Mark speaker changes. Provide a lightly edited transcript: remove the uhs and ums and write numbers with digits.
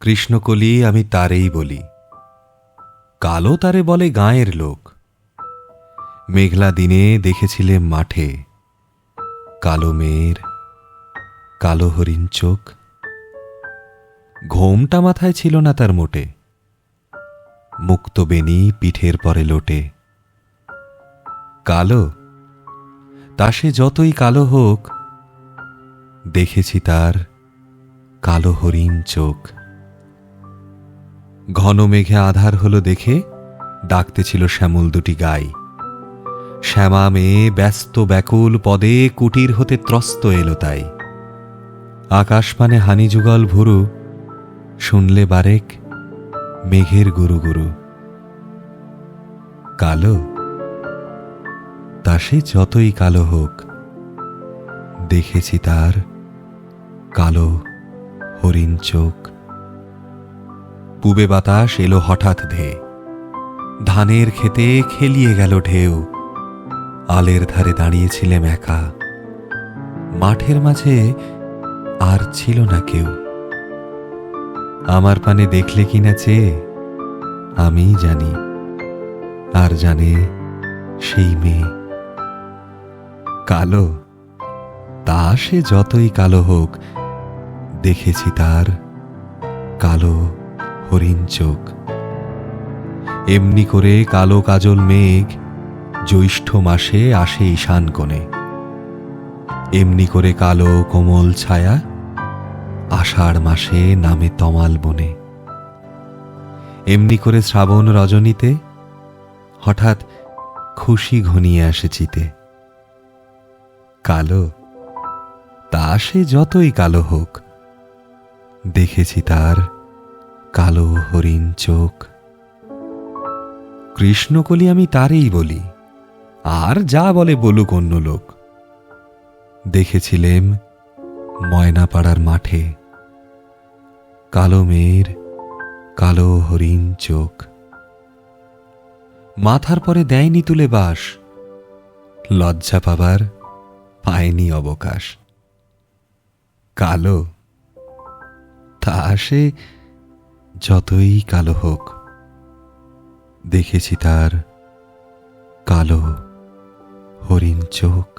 Speaker 1: কৃষ্ণকলি আমি তারেই বলি, কালো তারে বলে গাঁয়ের লোক। মেঘলা দিনে দেখেছিলে মাঠে কালো মেয়ের কালো হরিণ চোখ। ঘোমটা মাথায় ছিল না তার মোটে, মুক্ত বেনি পিঠের পরে লোটে। কালো, তা সে যতই কালো হোক, দেখেছি তার কালো হরিণ চোখ। ঘন মেঘে আধার হলো দেখে ডাকতেছিল শ্যামল দুটি গাই। শ্যামা মেয়ে ব্যস্ত ব্যাকুল পদে কুটির হতে ত্রস্ত এলো তাই। আকাশপানে হানি যুগল ভুরু, শুনলে বারেক মেঘের গুরু গুরু। কালো, তা সে যতই কালো হোক, দেখেছি তার কালো হরিণ চোখ। পূবে বাতাস এলো হঠাৎ ধেয়ে, ধানের খেতে খেলিয়ে গেল ঢেউ। আলের ধারে দাঁড়িয়েছিলেম একা, মাঠের মাঝে আর ছিল না কেউ। আমার পানে দেখলে কিনা চেয়ে আমি জানি, আর জানে সেই মেয়ে। কালো, তা সে যতই কালো হোক, দেখেছি তার কালো হরিণ চোখ। এমনি করে কালো কাজল মেঘ জ্যৈষ্ঠ মাসে আসে ঈশান কোণে। এমনি করে কালো কোমল ছায়া আষাঢ় মাসে নামে তমাল বনে। এমনি করে শ্রাবণ রজনীতে হঠাৎ খুশি ঘনিয়ে আসে চিতে। কালো, তা সে যতই কালো হোক, দেখেছি তার কালো হরিণ চোখ। কৃষ্ণকলি আমি তারেই বলি, আর যা বলে বলুক অন্য লোক। দেখেছিলেম ময়নাপাড়ার মাঠে কালো মেয়ের কালো হরিণ চোখ। মাথার পরে দেয়নি তুলে বাস, লজ্জা পাবার পায়নি অবকাশ। কালো, তা সে যতই কালো হোক, দেখেছি তার কালো হরিণ চোখ।